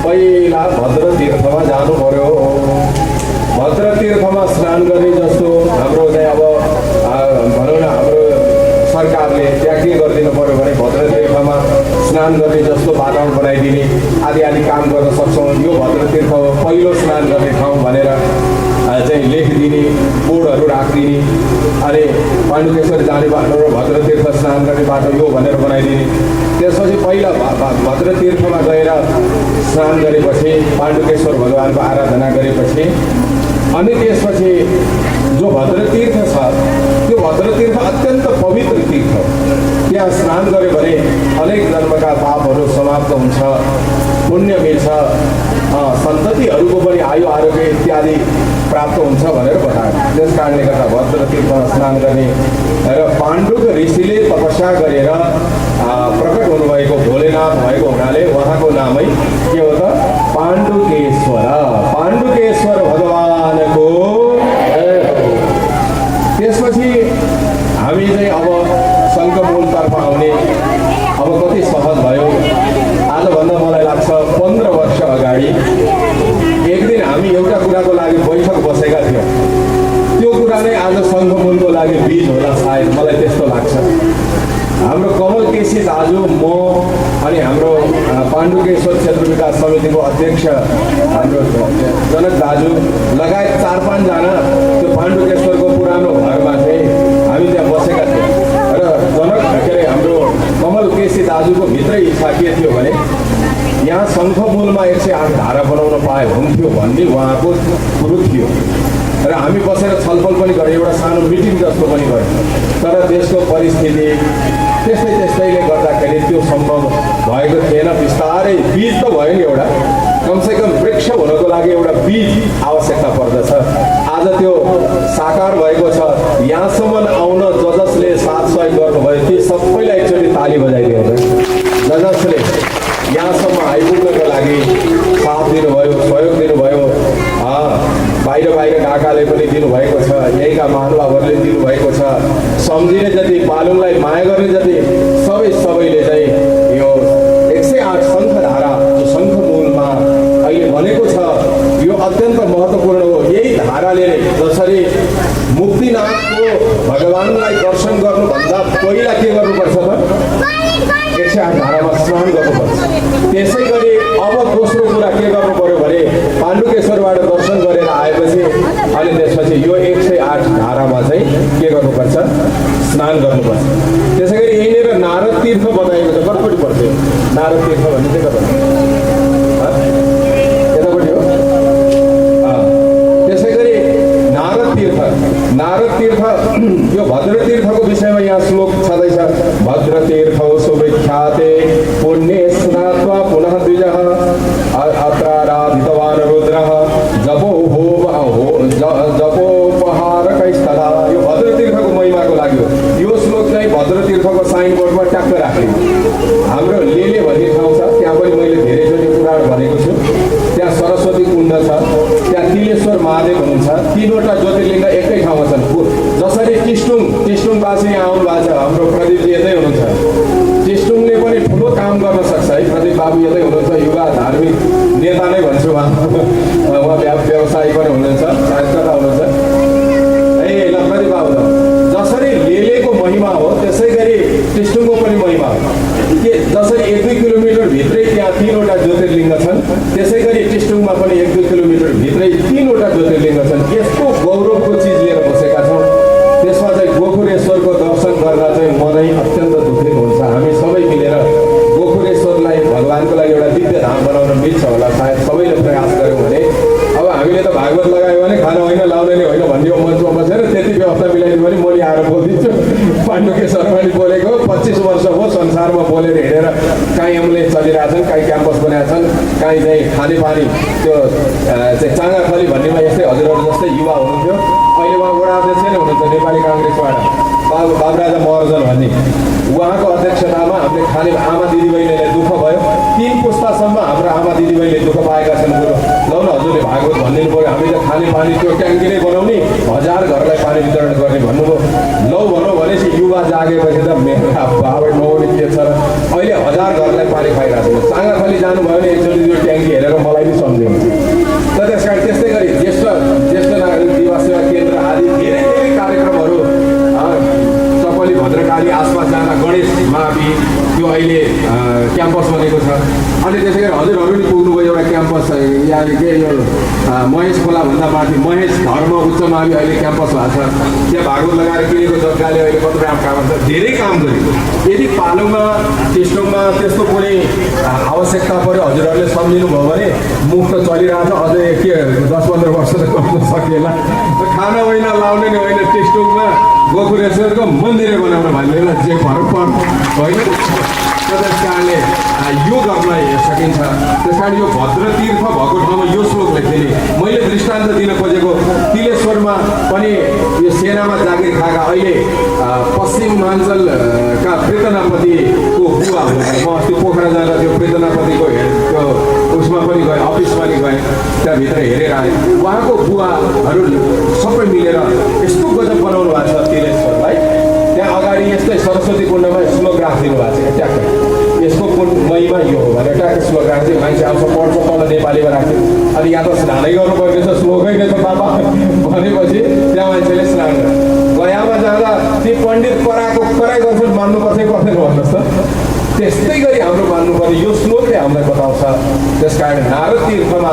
पहिला भद्र तीर्थमा जानु पर्यो। भद्र तीर्थमा स्नान गर्ने जस्तो हाम्रो चाहिँ अब भनौँ न हाम्रो सरकारले त्यहाँ के गरिदिनु पर्यो भने भद्र तीर्थमा स्नान गर्ने जस्तो वातावरण बनाइदिने, आदि आदि काम गर्न सक्छौँ। यो भद्र तीर्थ पहिलो स्नान गर्ने ठाउँ भनेर चाहिँ लेखिदिने, बोर्डहरू राखिदिने, अनि पाण्डुकेश्वर जाने बाटो र भद्र तीर्थ स्नान गर्ने बाटो यो भनेर बनाइदिने। त्यसपछि पहिला भद्र तीर्थमा गएर स्नान गरेपछि पाण्डुकेश्वर भगवानको आराधना गरेपछि अनि त्यसपछि जो भद्र तीर्थ छ त्यो भद्र तीर्थ अत्यन्त पवित्र तीर्थ, त्यहाँ स्नान गऱ्यो भने अनेक जन्मका पापहरू समाप्त हुन्छ, पुण्य मिल्छ, सन्ततिहरूको पनि आयु आरोग्य इत्यादि प्राप्त हुन्छ भनेर बतायो। त्यस कारणले गर्दा भद्र तीर्थमा स्नान गर्ने र पाण्डुक ऋषिले तपस्या गरेर प्रकट हुनुभएको भोलेनाथ भएको हुनाले उहाँको नामै के हो त पाण्डुकेश्वर, पाण्डुकेश्वर भगवानको। त्यसपछि हामी चाहिँ अब शङ्खमूलतर्फ आउने अब कति सहज भयो। आजभन्दा मलाई लाग्छ 15 वर्ष अगाडि एक दिन हामी एउटा कुराको लागि बैठक बसेका थियौँ। त्यो कुरा नै आज शङ्खमूलको लागि बीज होला सायद, मलाई त्यस्तो लाग्छ। हाम्रो कमल केसी दाजु, म अनि हाम्रो पाण्डुकेश्वर क्षेत्र विकास समितिको अध्यक्ष हाम्रो जनक दाजु लगायत 4-5 जना त्यो पाण्डुकेश्वरको पुरानो घरमा चाहिँ हामी त्यहाँ बसेका थियौँ। र जनक के अरे हाम्रो कमल केसी दाजुको भित्रै इच्छा के थियो भने यहाँ शङ्खमूलमा 108 धारा बनाउन पाए हुन्थ्यो भन्ने उहाँको कुरो थियो। र हामी बसेर छलफल पनि गऱ्यौँ, एउटा सानो मिटिङ जस्तो पनि गऱ्यौँ। तर देशको परिस्थिति त्यस्तैले गर्दाखेरि त्यो सम्भव भएको थिएन। बिस्तारै बीज त भयो नि, एउटा कमसेकम वृक्ष हुनको लागि एउटा बीज आवश्यकता पर्दछ। आज त्यो साकार भएको छ। यहाँसम्म आउन जसले 700 गर्नुभयो ती सबैलाई एकचोटि ताली बजाइदियो। जसले यहाँसम्म आइपुग्नको लागि साथ दिनुभयो, सहयोग दिनुभयो, बाहिर काकाले पनि दिनुभएको छ, यहीँका महानुभावहरूले दिनुभएको छ, सम्झिने जति, बालुङलाई माया गर्ने जति सबैले चाहिँ यो 108 शङ्खधारा जो शङ्खमूलमा अहिले भनेको छ यो अत्यन्त महत्त्वपूर्ण हो। यही धाराले नै जसरी मुक्तिनाथको भगवानलाई दर्शन गर्नुभन्दा पहिला के गर्नुपर्छ त 108 धारामा स्नान गर्नुपर्छ। त्यसै गरी अब दोस्रो कुरा के गर्नु पर्यो भने पाण्डुकेश्वरबाट दर्शन गरेर आएपछि अनि त्यसपछि यो 108 धारामा चाहिँ के गर्नुपर्छ, स्नान गर्नुपर्छ। त्यसै गरी यहीँनिर नारद तीर्थ बताएको छ। कतिपट्टि पर्थ्यो नारद तीर्थ भन्ने चाहिँ कता यतापट्टि हो। त्यसै गरी नारद तीर्थ यो भद्र तीर्थको विषयमा यहाँ श्लोक छँदैछ। भद्र तीर्थ सुविख्याते पुण्ये स्नात्वा पुनः द्विजः अत्राराधितवान् रुद्रः जपोपहारकैस्तदा। यो भद्र तीर्थको महिमाको लागि हो। यो श्लोक चाहिँ भद्र तीर्थको साइनबोर्डमा ट्याक्क राख्ने। हाम्रो लेले भन्ने ठाउँ छ, त्यहाँ पनि मैले धेरैचोटि पुराण भनेको छु। त्यहाँ सरस्वती कुण्ड छ, त्यहाँ तिलेश्वर महादेव हुनुहुन्छ। 3वटा ज्योतिर्लिङ्ग एकै ठाउँमा छन्। जसरी टिस्टुङवासी आउनु भएको छ, हाम्रो प्रदीपजी यतै हुनुहुन्छ। टिस्टुङले पनि ठुलो काम गर्न सक्छ है। प्रदीप बाबु यतै हुनुहुन्छ, युवा धार्मिक नेता नै भन्छु उहाँ व्यवसायी पनि हुनुहुन्छ, सायद कता हुनुहुन्छ ए ल प्रदीप बाबु। जसरी लेलेको महिमा हो त्यसै गरी टिस्टुङको पनि महिमा हो। के जसरी 1-2 किलोमिटर भित्रै त्यहाँ 3वटा ज्योतिर्लिङ्ग छन्, त्यसै गरी टिस्टुङमा पनि 1-2 किलोमिटर भित्रै 3वटा ज्योतिर्लिङ्ग छन्। यस्तो गौरवको चिज लिएर बसेका छौँ। त्यसमा चाहिँ गोखुरेश्वरको दर्शन गर्दा चाहिँ मनै अत्यन्त दुखित हुन्छ। हामी सबै मिलेर गोखुरेश्वरलाई भगवानको लागि एउटा दिव्य धाम बनाउन मिल्छ होला सायद सबैले प्रयास गऱ्यौँ भने। अब हामीले त भागवत लगायो भने खाना होइन लाउने नै होइन भन्ने मञ्चमा बसेर त्यति व्यवस्था मिलाइदियो भने म आएर बोलिदिन्छु। पाण्डुकेश्वरमा पनि बोलेको 25 वर्ष हो संसारमा बोलेर हिँडेर, काहीँ एम्बुलेन्स चलिरहेछन्, काहीँ क्याम्पस बनाएका छन्, काहीँ चाहिँ खानेपानी त्यो चाहिँ चाँगाखली भन्नेमा यस्तै हजुरहरू जस्तै युवा हुनुहुन्थ्यो। अहिले उहाँ वडा अध्यक्ष नै हुनुहुन्छ नेपाली काङ्ग्रेसबाट, बाबुराजा महर्जन भन्ने। उहाँको अध्यक्षतामा हामीले खाने आमा दिदीबहिनीलाई दुःख भयो। 3 पुस्तासम्म हाम्रो आमा दिदीबहिनीले दुःख पाएका छन्। कुरो लौ न हजुरले भागवत भनिदिनु पऱ्यो, हामीले खाने पानी त्यो ट्याङ्की नै बनाउने, 1000 घरलाई पानी वितरण गर्ने भन्नुभयो। लौ भनौँ भनेपछि युवा जागेपछि त मेरो बाबै नहुने के छ र अहिले 1000 घरलाई पानी खाइरहेको छ। चाँगाखली जानुभयो भने एकचोटि त्यो ट्याङ्की हेरेर पनि पुग्नुभयो एउटा क्याम्पस यहाँ के यो महेश खोलाभन्दा माथि महेश धर्म उच्च मावि अहिले क्याम्पस भएको छ। त्यहाँ भागवत लगाएर किनेको जग्गाले अहिले कति काम छ, धेरै काम गर्यो। यदि पालुङमा टिस्टोङमा त्यस्तो कुनै आवश्यकता पऱ्यो हजुरहरूले सम्झिनुभयो भने मुख त चलिरहेको छ, अझै के 10-15 वर्ष त गर्न सकिएला। खाना होइन लाउने नै होइन, टिस्टोङमा गोखुरेश्वरको मन्दिरै बनाउनु भन्नेलाई जे फरक पर्छ होइन। त्यस कारणले यो गर्न सकिन्छ। त्यस कारण यो भद्र तीर्थ भएको ठाउँमा यो श्लोक लेख्ने मैले दृष्टान्त दिन खोजेको तिलेश्वरमा पनि यो सेनामा जागिर खाएका अहिले पश्चिमाञ्चलका प्रेतनापतिको बुवा हुनुहुन्छ। म अस्ति पोखरा जाँदा त्यो प्रेतनापतिको उसमा पनि गएँ, अफिसमा पनि गएँ, त्यहाँभित्र हेरेर आएँ। उहाँको बुवाहरू सबै मिलेर यस्तो गजब बनाउनु भएको छ तिलेश्वरलाई। त्यहाँ अगाडि यस्तै सरस्वती कुण्डमा श्लोक राखिदिनु भएको छ। ट्याक्कै यसको कुन महिमा यो हो भनेर ट्याक्कै श्लोक राख्थ्यो। मान्छे आउँछ पढ्छ, तल नेपालीमा राख्थ्यो। अनि यहाँ त स्नानै गर्नुपर्ने छ, श्लोकै नै छ बाबा भनेपछि त्यहाँ मान्छेले स्नान गर्छ। गयामा जाँदा ती पण्डित कराई गर्छन्, मान्नुपर्छ पर्दैन भन्नुहोस् त। त्यस्तै गरी हाम्रो मान्नुपर्ने यो श्लोकले हामीलाई बताउँछ। त्यस कारण नारद तीर्थमा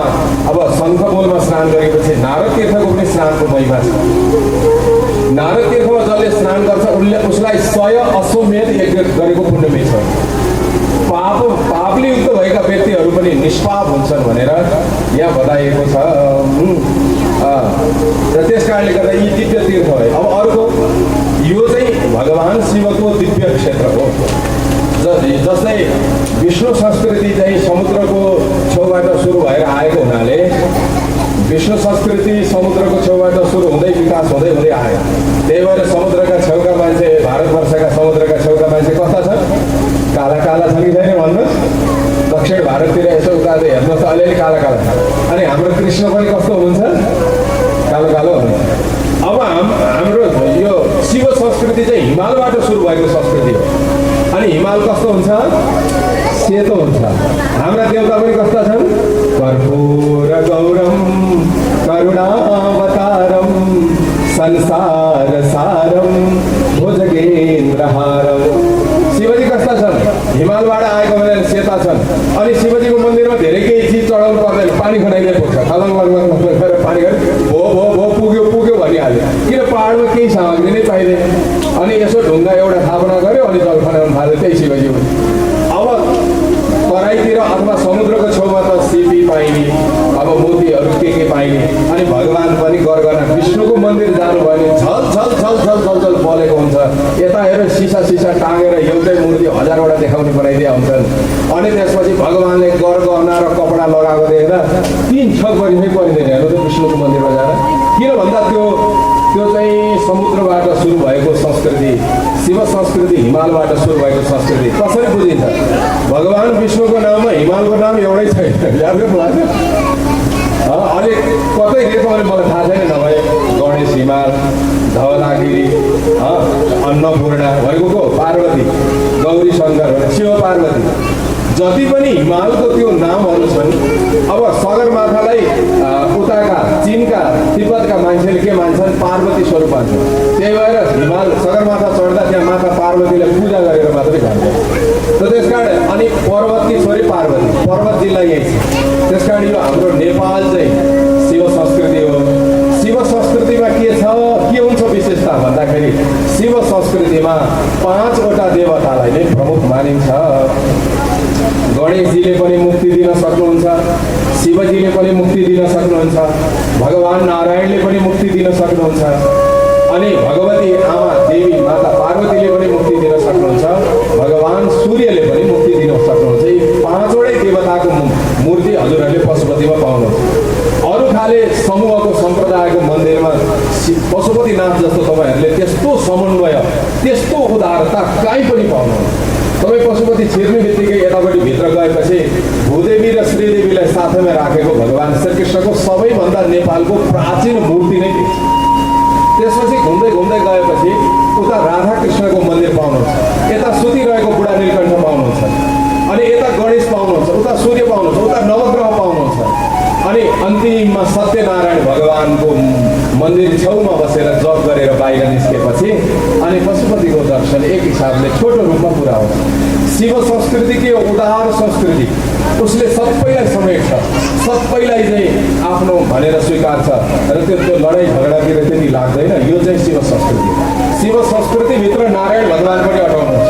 अब शङ्खमूलमा स्नान गरेपछि नारद तीर्थको पनि स्नानको महिमा छ। नारद तीर्थमा जसले स्नान गर्छ उसलाई 100 अश्वमेध यज्ञ गरेको पुण्य मिल्छ। पापले युक्त भएका व्यक्तिहरू पनि निष्पाप हुन्छन् भनेर यहाँ बताइएको छ। र त्यस कारणले गर्दा यी दिव्य तीर्थ भए। अब अर्को यो चाहिँ भगवान् शिवको दिव्य क्षेत्र हो। जस्तै विष्णु संस्कृति चाहिँ समुद्रको छेउबाट सुरु भएर आएको हुनाले विष्णु संस्कृति समुद्रको छेउबाट सुरु हुँदै विकास हुँदै हुँदै आयो। त्यही भएर समुद्रका छेउका मान्छे, भारतवर्षका समुद्रका छेउका मान्छे कस्ता छन्? काला काला छन् कि छैन भन्नुहोस्? दक्षिण भारततिर यसो उकालो हेर्नुहोस् त अलिअलि काला काला छ। अनि हाम्रो कृष्ण पनि कस्तो हुनुहुन्छ? कालो कालो हुनुहुन्छ। अब हाम्रो यो शिव संस्कृति चाहिँ हिमालबाट सुरु भएको संस्कृति हो। अनि हिमाल कस्तो हुन्छ? सेतो हुन्छ। हाम्रा देवता पनि कस्ता छन्? कर्पूर गौरम करुणावतारम संसार सारम भुजगेन्द्रहारम। शिवजी कस्ता छन्? हिमालबाट आएको भनेर सेता छन्। अनि शिवजीको मन्दिरमा धेरै केही चिज चढाउनु पर्दैन, पानी खनाइदिए पुग्छ। खलङ गरेर पानी गरे भो भो भो पुग्यो पुग्यो भनिहाल्यो। किन पहाडमा केही सामग्री नै पाइँदैन। अनि यसो ढुङ्गा एउटा स्थापना गर्यो, अनि जल खनाउनु थाल्यो, त्यही शिवजी हो। अब तराईतिर अथवा समुद्रको छेउमा त सिपी पाइने, अब मोतीहरू के पाइने। अनि भगवान् पनि गरगना विष्णुको मन्दिर जानुभयो भने झल झल झल झल झल झल बलेको हुन्छ। यता हेरेर सिसा टाँगेर एउटै मूर्ति 1000वटा देखाउने बनाइदिया हुन्छन्। अनि त्यसपछि भगवान्ले गरगहना र कपडा लगाएको देखेर 3 छक गरिनै परिँदैन हेर्नु त विष्णुको मन्दिरमा जाँदा। किन भन्दा त्यो चाहिँ समुद्रबाट सुरु भएको संस्कृति, शिव संस्कृति हिमालबाट सुरु भएको संस्कृति कसरी बुझिन्छ? भगवान् विष्णुको नाममा हिमालको नाम एउटै छैन, याद गर्नु भएको छ। अलिक कतै दिएको भने मलाई थाहा छैन, नभए गणेश हिमाल, धवलागिरी, अन्नपूर्णा भएको को पार्वती, गौरी शङ्कर, शिव पार्वती, जति पनि हिमालको त्यो नामहरू छन्। अब सगरमाथालाई उताका चिनका तिब्बतका मान्छेले के मान्छन्? पार्वती स्वरूप मान्छन्। त्यही भएर हिमाल सगरमाथा चढ्दा त्यहाँ माता पार्वतीलाई पूजा गरेर मात्रै जान्छ। र त्यस कारण अनि पर्वती छोरी पार्वती, पर्वत जिल्ला यही छ। त्यस कारण यो हाम्रो नेपाल चाहिँ शिव संस्कृति हो। शिव संस्कृतिमा के छ, के हुन्छ विशेषता भन्दाखेरि शिव संस्कृतिमा 5वटा देवतालाई नै प्रमुख मानिन्छ। गणेशजीले पनि मुक्ति दिन सक्नुहुन्छ, शिवजीले पनि मुक्ति दिन सक्नुहुन्छ, भगवान् नारायणले पनि मुक्ति दिन सक्नुहुन्छ, अनि भगवती आमा देवी माता पार्वतीले पनि मुक्ति दिन सक्नुहुन्छ, भगवान् सूर्यले पनि मुक्ति दिन सक्नुहुन्छ। यी 5वटै देवताको मूर्ति हजुरहरूले पशुपतिमा पाउनुहुन्छ। अरू खाले समूहको सम्प्रदायको मन्दिरमा पशुपतिनाथ जस्तो तपाईँहरूले त्यस्तो समन्वय, त्यस्तो उदारता कहीँ पनि पाउनुहुन्छ। तपाईँ पशुपति छिर्ने बित्तिकै यतापट्टि भित्र गएपछि भूदेवी र श्रीदेवीलाई साथैमा राखेको भगवान् श्रीकृष्णको सबैभन्दा नेपालको प्राचीन मूर्ति नै देख्छ। त्यसपछि घुम्दै घुम्दै गएपछि उता राधाकृष्णको मन्दिर पाउनुहुन्छ, यता सुतिरहेको बुढा नीलकण्ठ पाउनुहुन्छ, अनि यता गणेश पाउनुहुन्छ, उता सूर्य पाउनुहुन्छ, उता नवग्रह पाउनुहुन्छ, अनि अन्तिममा सत्यनारायण भगवानको मन्दिर छेउमा बसेर जप गरेर बाहिर निस्केपछि अनि पशुपतिको दर्शन एक हिसाबले छोटो रूपमा पुरा हुन्छ। शिव संस्कृति के उदार संस्कृति, उसले सबैलाई समेट्छ, सबैलाई चाहिँ आफ्नो भनेर स्वीकार्छ र त्यो लडाइँ झगडातिर त्यति लाग्दैन। यो चाहिँ शिव संस्कृति। शिव संस्कृतिभित्र नारायण भगवान पनि अटाउनुहुन्छ,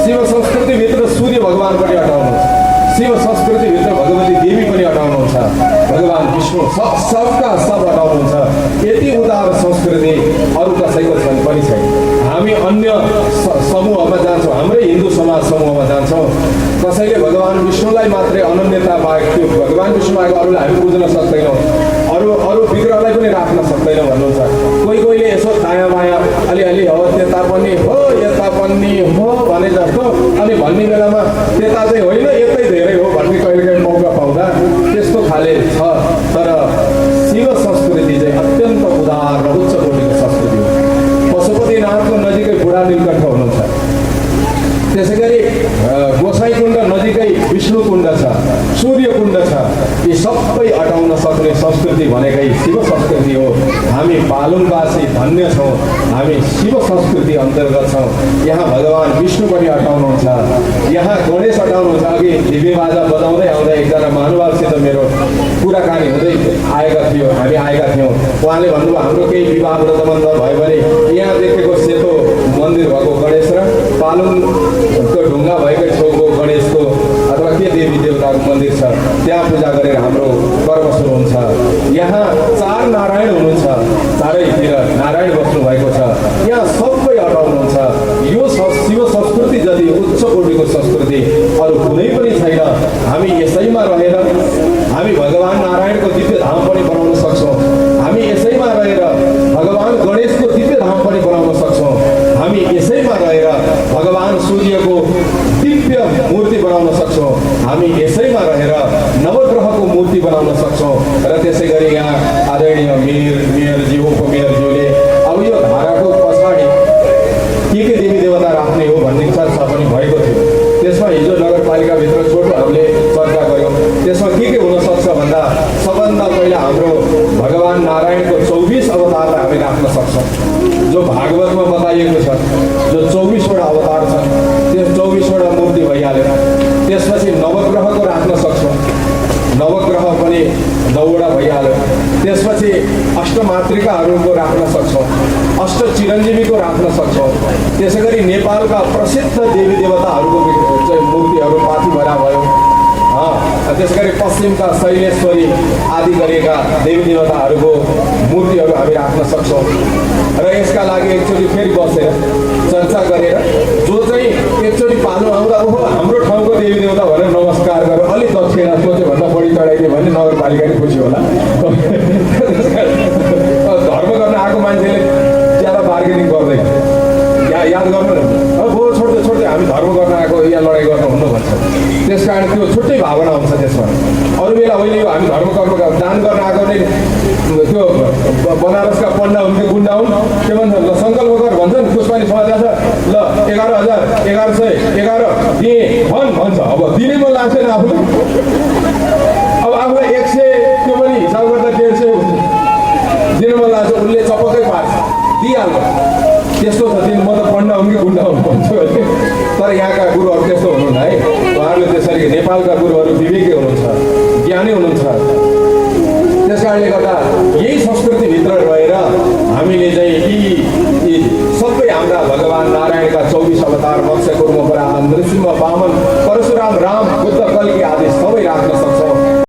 शिव संस्कृतिभित्र सूर्य भगवान पनि अटाउनुहुन्छ, शिव संस्कृतिभित्र भगवती देवी पनि अटाउनुहुन्छ, भगवान विष्णु सबका सब अटाउनुहुन्छ। यति उदार संस्कृति अरू कसैको पनि छैन। हामी अन्य समूहमा जान्छौँ, हाम्रै हिन्दू समाज समूहमा जान्छौँ, कसैले भगवान विष्णुलाई मात्रै अनन्यता बाहेक त्यो भगवान विष्णु बाहेक अरूलाई हामी बुझ्न सक्दैनौँ, अरू विग्रहलाई पनि राख्न सक्दैनौँ भन्नुहुन्छ। कोहीले यसो दायाँ बायाँ अलिअलि हो, त्यता पनि हो यता पनि हो भने जस्तो, अनि भन्ने बेलामा त्यता चाहिँ होइन यतै धेरै हो भन्ने कहिलेकाहीँ मौका पाउँदा त्यस्तो खाले छ। तर शिव संस्कृति चाहिँ अत्यन्त उदार र उच्च कोटिको संस्कृति हो। पशुपतिनाथको नजिकै बुढा नीलकण्ठ हुनुहुन्छ, त्यसै गरी गोसाई कुण्ड नजिकै विष्णु कुण्ड छ, सूर्य कुण्ड छ। यी सबै अटाउन सक्ने संस्कृति भनेकै शिव संस्कृति हो। हामी बालुङवासी धन्य छौँ, हामी शिव संस्कृति अन्तर्गत छौँ। यहाँ भगवान विष्णु पनि अटाउनुहुन्छ, यहाँ गणेश अटाउनुहुन्छ। अघि ढिबे बाजा बजाउँदै आउँदा एकजना महानुभावसित मेरो कुराकानी हुँदै हामी आएका थियौँ। उहाँले भन्नुभयो हाम्रो केही विवाह व्रतबन्ध भयो भने यहाँ देखेको सेतो मन्दिर भएको गणेश र पालुङको ढुङ्गा भएकै छेउको गणेशको अथवा के देवी देवताको मन्दिर छ त्यहाँ पूजा गरेर हाम्रो कर्म सुरु हुन्छ। यहाँ चार नारायण हुनुहुन्छ, चारैतिर नारायण बस्नु भएको छ, यहाँ सबै अटाउनुहुन्छ। यो शिव संस्कृति जति उच्च कोटिको संस्कृति अरू कुनै पनि छैन। हामी यसैमा रहेर हामी भगवान नारायणको दिव्य धाम पनि बनाउन सक्छौँ, हामी यसैमा रहेर भगवान गणेशको दिव्य धाम पनि बनाउन सक्छौँ, हामी यसैमा रहेर भगवान सूर्यको दिव्य मूर्ति बनाउन सक्छौँ, हामी यसैमा रहेर नवग्रहको मूर्ति बनाउन सक्छौँ। र त्यसै गरी यहाँ आदरणीय मेयरज्यू उपमेयरज्यूले अब यो धाराको पछाडि के देवी देवता राख्ने हो भन्ने चर्चा पनि भएको थियो। त्यसमा हिजो नगरपालिकाभित्र छोटो हामीले चर्चा गऱ्यौँ। त्यसमा के हुनसक्छ भन्दा सबभन्दा पहिला हाम्रो भगवान नारायणको 24 अवतारलाई हामी राख्न सक्छौँ, जो भागवतमा बताइएको छ। जो 24वटा अवतार छन् त्यो 24वटा मूर्ति भइहाल्यो। त्यसपछि नवग्रहको राख्न सक्छौँ, नवग्रह पनि 9वटा भइहाल्यो। त्यसपछि अष्टमातृकाहरूको राख्न सक्छौँ, अष्ट चिरञ्जीवीको राख्न सक्छौँ। त्यसै गरी नेपालका प्रसिद्ध देवी देवताहरूको चाहिँ मूर्तिहरू पाथिभरा भयो। त्यसै गरी पश्चिमका शैलेश्वरी आदि गरेका देवी देवताहरूको मूर्तिहरू हामी राख्न सक्छौँ। र यसका लागि एकचोटि फेरि बसेर चर्चा गरेर जो चाहिँ एकचोटि पाल्नु आउँदा ओहो हाम्रो ठाउँको देवी देवता भनेर नमस्कार गरेर अलिक दक्षिणा सोच्योभन्दा बढी चढाइदियो भने नगरपालिकाले खुसी होला। धर्म गर्न आएको मान्छेले ज्यादा बार्गेनिङ गर्दैन, याद गर्नु न। अब छोड्दै हामी धर्म गर्न आएको यहाँ लडाइँ गर्न हुनु भन्छ। त्यस कारण त्यो छुट्टै भावना हुन्छ त्यसमा। अरू बेला होइन यो हामी धर्म कर्म दान गर्न आएको नै त्यो बनारसका पण्डा हुन् कि गुन्डा हुन् के भन्छ ल सङ्कल्प गर भन्छ नि, पुष्पानी समाज छ ल 11,000 1111 दिएँ भन्छ। अब दिनै मन लाग्छ नि आफूले। अब आफूलाई 100 त्यो पनि हिसाब गर्दा 150 हुन्छ, दिनु मन लाग्छ। उसले चपक्कै पार्छ दिइहाल्छ। त्यस्तो छ दिन म त पण्डा हुन् कि गुन्डा हुन् भन्छु अहिले। तर यहाँका गुरुहरू त्यस्तो हुनुहुन्न है। उहाँहरूले त्यसरी नेपालका गुरुहरू विवेकी हुनुहुन्छ, ज्ञानी हुनुहुन्छ। त्यस कारणले गर्दा यही संस्कृतिभित्र रहेर हामीले चाहिँ यी सबै हाम्रा भगवान नारायणका 24 अवतार मत्स्य कुर्म बराह नृसिंह वामन परशुराम राम